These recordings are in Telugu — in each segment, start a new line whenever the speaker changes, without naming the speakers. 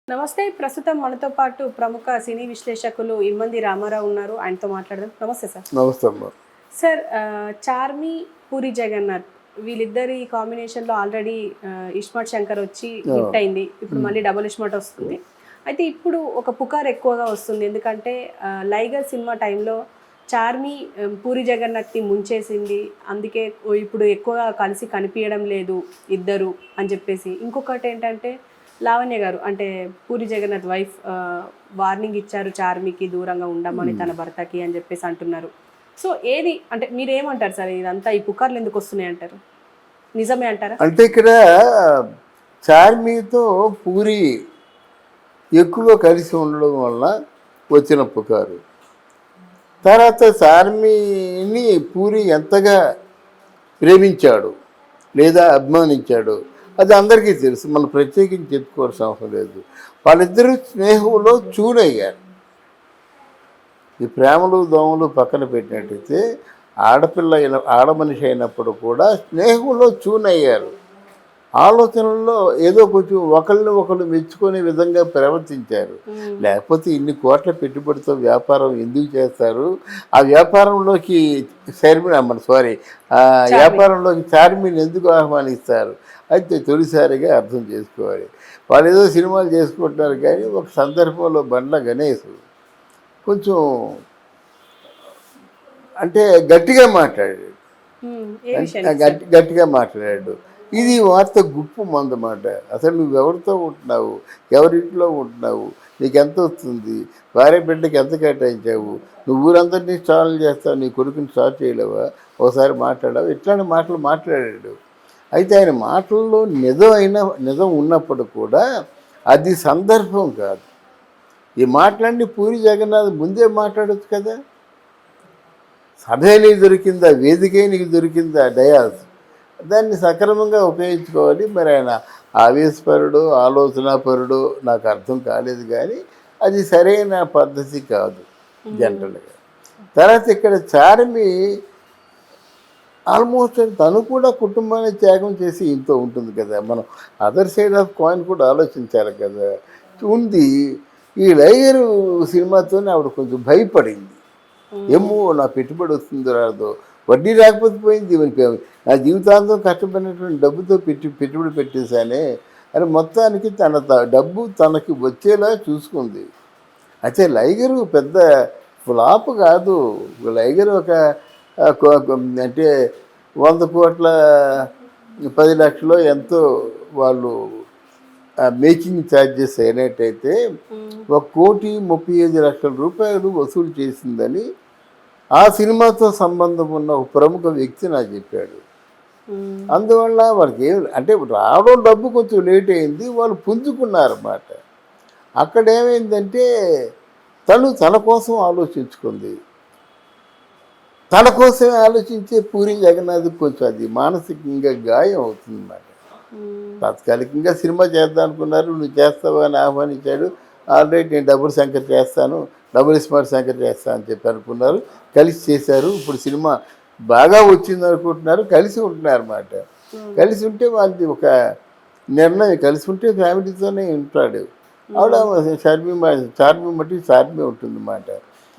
నమస్తే. ప్రస్తుతం మనతో పాటు ప్రముఖ సినీ విశ్లేషకులు ఇమ్మంది రామారావు ఉన్నారు. ఆయనతో మాట్లాడదాం. నమస్తే సార్.
నమస్తే అమ్మ.
సార్, చార్మి, పూరి జగన్నాథ్ వీళ్ళిద్దరి కాంబినేషన్‌లో ఆల్రెడీ ఇస్మార్ట్ శంకర్ వచ్చి హిట్ అయింది. ఇప్పుడు మళ్ళీ డబుల్ ఇస్మార్ట్ వస్తుంది. అయితే ఇప్పుడు ఒక పుకార్ ఎక్కువగా వస్తుంది. ఎందుకంటే లైగర్ సినిమా టైంలో చార్మి పూరి జగన్నాథ్‌ని ముంచేసింది. అందుకే ఇప్పుడు ఎక్కువగా కలిసి కనిపియడం లేదు ఇద్దరు అని చెప్పేసి. ఇంకొకటి ఏంటంటే లావణ్య గారు అంటే పూరి జగన్నాథ్ వైఫ్ వార్నింగ్ ఇచ్చారు చార్మికి దూరంగా ఉండమని తన భర్తకి అని చెప్పేసి అంటున్నారు. సో ఏది అంటే మీరేమంటారు సార్? ఇదంతా ఈ పుకార్లు ఎందుకు వస్తున్నాయి అంటారు? నిజమే అంటారా?
అంటే ఇక్కడ చార్మితో పూరి ఎక్కువ కలిసి ఉండడం వల్ల వచ్చిన పుకారు. తర్వాత చార్మిని పూరి ఎంతగా ప్రేమించాడు లేదా అభిమానించాడు అది అందరికీ తెలుసు. మనం ప్రత్యేకించి చెప్పుకోవాల్సిన అవసరం లేదు. వాళ్ళిద్దరూ స్నేహంలో చూనయ్యారు. ఈ ప్రేమలు దోమలు పక్కన పెట్టినట్టయితే ఆడ మనిషి అయినప్పుడు కూడా స్నేహంలో చూనయ్యారు. ఆలోచనల్లో ఏదో కొంచెం ఒకళ్ళు మెచ్చుకునే విధంగా ప్రవర్తించారు. లేకపోతే ఇన్ని కోట్ల పెట్టుబడితో వ్యాపారం ఎందుకు చేస్తారు? ఆ వ్యాపారంలోకి వ్యాపారంలోకి చార్మిని ఎందుకు ఆహ్వానిస్తారు? అయితే తొలిసారిగా అర్థం చేసుకోవాలి. వాళ్ళు ఏదో సినిమాలు చేసుకుంటున్నారు కానీ ఒక సందర్భంలో బండ్ల గణేష్ కొంచెం అంటే గట్టిగా మాట్లాడాడు. గట్టిగా మాట్లాడాడు. ఇది వార్త గుప్పు మందమాట. అసలు నువ్వు ఎవరితో ఉంటున్నావు, ఎవరింట్లో ఉంటున్నావు, నీకు ఎంత వస్తుంది, భార్య బిడ్డకి ఎంత కేటాయించావు, నువ్వు ఊరందరినీ స్టాల్ చేస్తావు, నీ కొడుకుని స్టార్ట్ చేయలేవా, ఒకసారి మాట్లాడావు, ఇట్లాంటి మాటలు మాట్లాడాడు. అయితే ఆయన మాటల్లో నిజం ఉన్నప్పుడు కూడా అది సందర్భం కాదు. ఈ మాటలన్నీ పూరి జగన్నాథ్ ముందే మాట్లాడచ్చు కదా. సభే నీకు దొరికిందా, వేదికే నీకు దొరికిందా, డయాస్, దాన్ని సక్రమంగా ఉపయోగించుకోవాలి. మరి ఆయన ఆవేశపరుడు ఆలోచనాపరుడు నాకు అర్థం కాలేదు కానీ అది సరైన పద్ధతి కాదు జనరల్గా. తర్వాత ఇక్కడ చార్మి ఆల్మోస్ట్ తను కూడా కుటుంబాన్ని త్యాగం చేసి ఇంతో ఉంటుంది కదా. మనం అదర్ సైడ్ ఆఫ్ కాయిన్ కూడా ఆలోచించాలి కదా. ఉంది. ఈ లైగరు సినిమాతోనే ఆవిడ కొంచెం భయపడింది. ఏమో నా పెట్టుబడి వస్తుందో రాదో, వడ్డీ రాకపోతే పోయింది, నా జీవితాంతం కష్టపడినటువంటి డబ్బుతో పెట్టుబడి పెట్టేశానే అని మొత్తానికి తన డబ్బు తనకి వచ్చేలా చూసుకుంది. అయితే లైగరు పెద్ద ఫ్లాప్ కాదు. లైగర్ ఒక అంటే 100 కోట్ల 10 లక్షలు ఎంతో వాళ్ళు మేకింగ్ ఛార్జెస్ అయినట్టయితే 1,35,00,000 రూపాయలు వసూలు చేసిందని ఆ సినిమాతో సంబంధం ఉన్న ఒక ప్రముఖ వ్యక్తి నాకు చెప్పాడు. అందువల్ల వాళ్ళకి అంటే రావడం డబ్బు కొంచెం లేట్ అయింది, వాళ్ళు పుంజుకున్నారన్నమాట. అక్కడ ఏమైందంటే తన కోసం ఆలోచించుకుంది. తన కోసమే ఆలోచించే పూరి జగన్నాథ్ కొంచెం అది మానసికంగా గాయం అవుతుందన్నమాట. తాత్కాలికంగా సినిమా చేద్దాం అనుకున్నారు, నువ్వు చేస్తావా అని ఆహ్వానించాడు. ఆల్రెడీ నేను డబుల్ శంకర్ చేస్తాను, డబుల్ స్మార్ట్ శంకర్ చేస్తాను అని చెప్పి అనుకున్నారు. కలిసి చేశారు. ఇప్పుడు సినిమా బాగా వచ్చింది అనుకుంటున్నారు. కలిసి ఉంటున్నారు అన్నమాట. కలిసి ఉంటే వాళ్ళది ఒక నిర్ణయం, కలిసి ఉంటే ఫ్యామిలీతోనే ఉంటాడు. ఆవిడ చార్మి మట్టి చార్మి ఉంటుంది అన్నమాట.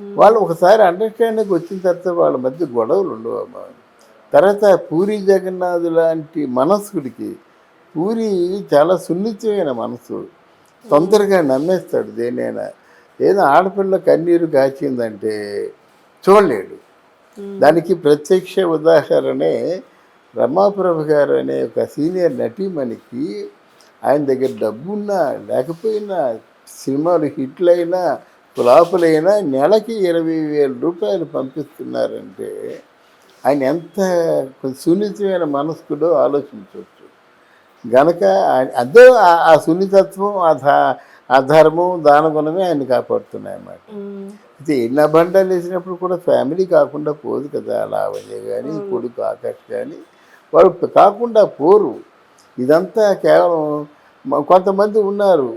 వాళ్ళు ఒకసారి అండర్స్టాండింగ్ వచ్చిన తర్వాత వాళ్ళ మధ్య గొడవలు ఉండవు అమ్మా. తర్వాత పూరి జగన్నాథ్ లాంటి మనస్కుడికి, పూరి చాలా సున్నితమైన మనసు, తొందరగా నమ్మేస్తాడు దేనైనా. ఏదో ఆడపిల్ల కన్నీరు కాచిందంటే చూడలేడు. దానికి ప్రత్యక్ష ఉదాహరణే రమాప్రభ గారు అనే ఒక సీనియర్ నటీమణికి ఆయన దగ్గర డబ్బున్నా లేకపోయినా, సినిమాలు హిట్లైనా ఫ్లాపులైనా నెలకి 20,000 రూపాయలు పంపిస్తున్నారంటే ఆయన ఎంత సున్నితమైన మనస్కుడో ఆలోచించవచ్చు. గనక అదే ఆ సున్నితత్వం, ఆ ధర్మం, దానగుణమే ఆయన కాపాడుతున్నాయి అన్నమాట. అయితే ఎన్ని అబండాలు వేసినప్పుడు కూడా ఫ్యామిలీ కాకుండా పోదు కదా. లావణ్య కానీ కొడుకు ఆకాష్ కానీ వాడు కాకుండా పోరు. ఇదంతా కేవలం కొంతమంది ఉన్నారు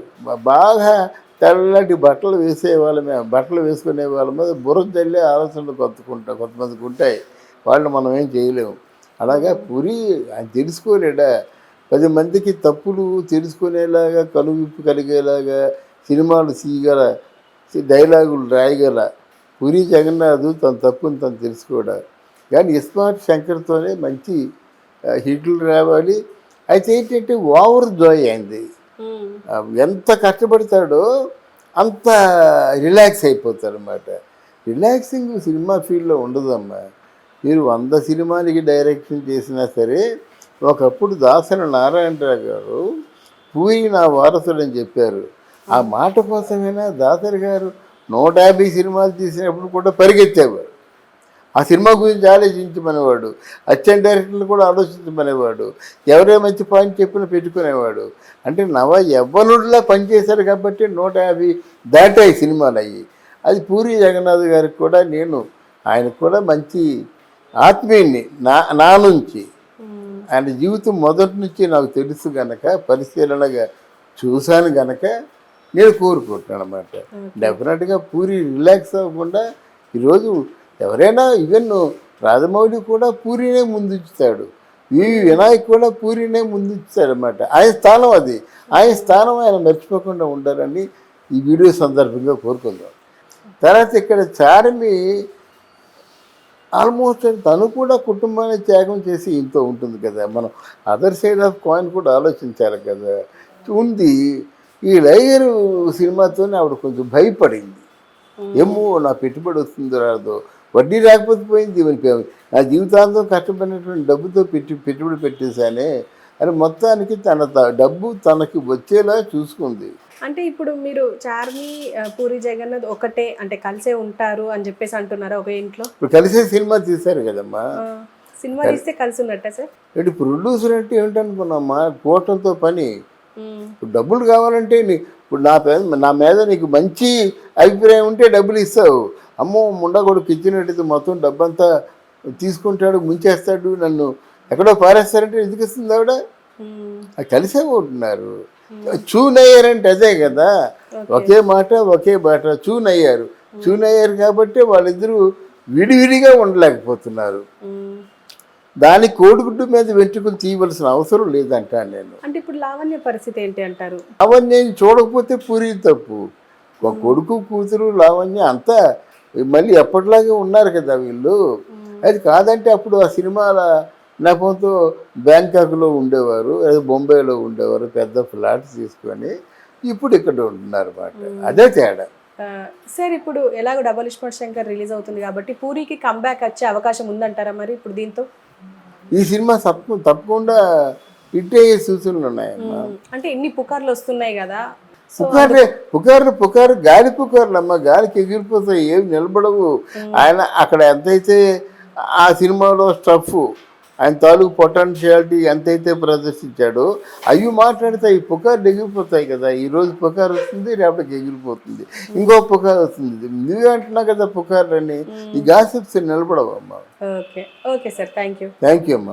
బాగా తెల్లటి బట్టలు వేసుకునే వాళ్ళ మీద బుర్ర తల్లి ఆలోచనలు కొంతమందికి ఉంటాయి. వాళ్ళు మనం ఏం చేయలేము. అలాగా పూరి ఆయన తెలుసుకోలేడా 10 మందికి తప్పులు తెలుసుకునేలాగా కనువిప్పు కలిగేలాగా సినిమాలు తీయగల డైలాగులు రాయగల పూరి జగన్నాథ్ తన తప్పుని తను తెలుసుకోవడం. కానీ ఇస్మార్ట్ శంకర్తోనే మంచి హిట్లు రావాలి. అయితే ఏంటంటే ఓవర్ జాయ్ అయింది. ఎంత కష్టపడతాడో అంత రిలాక్స్ అయిపోతారు అన్నమాట. రిలాక్సింగ్ సినిమా ఫీల్డ్లో ఉండదమ్మా. మీరు 100 సినిమాలకి డైరెక్షన్ చేసినా సరే, ఒకప్పుడు దాసరి నారాయణరావు గారు పూరి నా వారసుడని చెప్పారు. ఆ మాట కోసమైనా దాసరి గారు 150 సినిమాలు తీసినప్పుడు కూడా పరిగెత్తేవాడు. ఆ సినిమా గురించి ఆలోచించమనేవాడు. అసిస్టెంట్ డైరెక్టర్లు కూడా ఆలోచించమనేవాడు. ఎవరే మంచి పాయింట్ చెప్పినా పెట్టుకునేవాడు. అంటే యవ్వనుడిలా పనిచేశారు కాబట్టి 150 దాటాయి సినిమాలు అయ్యి. అది పూరి జగన్నాథ్ గారికి కూడా ఆయనకు కూడా మంచి ఆత్మీయుని నా నుంచి. ఆయన జీవితం మొదటి నుంచి నాకు తెలుసు గనక, పరిశీలనగా చూశాను గనక నేను కోరుకుంటున్నాను అన్నమాట. డెఫినెట్గా పూరి రిలాక్స్ అవ్వకుండా ఈరోజు ఎవరైనా ఈవెన్ రాజమౌళి కూడా పూరినే ముందుంచుతాడు. వినాయక్ కూడా పూరినే ముందుంచుతాడు అన్నమాట. ఆయన స్థానం అది. ఆయన స్థానం ఆయన మర్చిపోకుండా ఉండాలని ఈ వీడియో సందర్భంగా కోరుకుందాం. తర్వాత ఇక్కడ చార్మి ఆల్మోస్ట్ తను కూడా కుటుంబాన్ని త్యాగం చేసి ఇంతో ఉంటుంది కదా. మనం అదర్ సైడ్ ఆఫ్ కాయిన్ కూడా ఆలోచించాలి కదా. ఉంది. ఈ లైగర్ సినిమాతోనే ఆవిడ కొంచెం భయపడింది. ఏమో నా పెట్టుబడి వస్తుందో రాదో, వడ్డీ రాకపోతే పోయింది, నా జీవితాంతం కష్టపడినటువంటి డబ్బుతో పెట్టుబడి పెట్టేశానే అని మొత్తానికి తన డబ్బు తనకి వచ్చేలా చూసుకుంది.
అంటే ఇప్పుడు మీరు చార్మి పూరి జగన్నాథ్ ఒకటే అంటే కలిసే ఉంటారు అని చెప్పేసి అంటున్నారా ఒక ఇంట్లో?
ఇప్పుడు కలిసే సినిమా తీశారు కదమ్మా.
సినిమా తీస్తే కలిసి ఉన్నట్ట సార్?
అంటే ప్రొడ్యూసర్ అంటే ఏంటనుకున్నామ్మా, కోట్లతో పని. ఇప్పుడు డబ్బులు కావాలంటే ఇప్పుడు నా మీద నీకు మంచి అభిప్రాయం ఉంటే డబ్బులు ఇస్తావు. అమ్మో ముండగొడుకు ఇచ్చినట్టయితే మొత్తం డబ్బంతా తీసుకుంటాడు, ముంచేస్తాడు, నన్ను ఎక్కడో పారేస్తారంటే ఎందుకు ఇస్తుంది ఆవిడ? అది కలిసే ఉంటున్నారు. చూనయ్యారంటే అదే కదా, ఒకే మాట ఒకే బాట. చూనయ్యారు కాబట్టి వాళ్ళిద్దరూ విడివిడిగా ఉండలేకపోతున్నారు. దాని కోడిగుడ్డు మీద వెంట్రుకలు తీయవలసిన అవసరం లేదంటాను నేను.
అంటే ఇప్పుడు లావణ్య పరిస్థితి ఏంటి అంటారు?
లావణ్యం చూడకపోతే పూరి తప్పు. ఒక కొడుకు కూతురు లావణ్య అంతా మళ్ళీ ఎప్పటిలాగే ఉన్నారు కదా వీళ్ళు. అది కాదంటే అప్పుడు ఆ సినిమాల నెపంతో బ్యాంకాక్లో ఉండేవారు, బొంబాయిలో ఉండేవారు, పెద్ద ఫ్లాట్స్ తీసుకొని. ఇప్పుడు ఇక్కడ ఉంటున్నారు అన్నమాట. అదే తేడా.
సార్ ఇప్పుడు ఎలాగో డబల్ ఇస్మార్ట్ శంకర్ రిలీజ్ అవుతుంది కాబట్టి పూరికి కంబ్యాక్ వచ్చే అవకాశం ఉందంటారా మరి ఇప్పుడు దీంతో?
ఈ సినిమా తప్పకుండా హిట్ అయ్యే సూచనలు ఉన్నాయమ్మా.
అంటే ఎన్ని పుకార్లు వస్తున్నాయి కదా.
పుకారు గాలి పుకార్లు అమ్మ, గాలికి ఎగిరిపోతాయి, ఏమి నిలబడవు. ఆయన అక్కడ ఎంతైతే ఆ సినిమాలో స్టఫ్, ఆయన తాలూకు పొటెన్షియాలిటీ ఎంతైతే ప్రదర్శించాడో అవి మాట్లాడితే ఈ పుకార్లు ఎగిరిపోతాయి కదా. ఈరోజు పుకారు వస్తుంది, రేపటికి ఎగిరిపోతుంది, ఇంకో పుకారు వస్తుంది. నువ్వే అంటున్నావు కదా పుకార్లని. ఈ గాసిప్స్ నిలబడవు అమ్మ.
ఓకే సార్, థ్యాంక్ యూ
అమ్మా.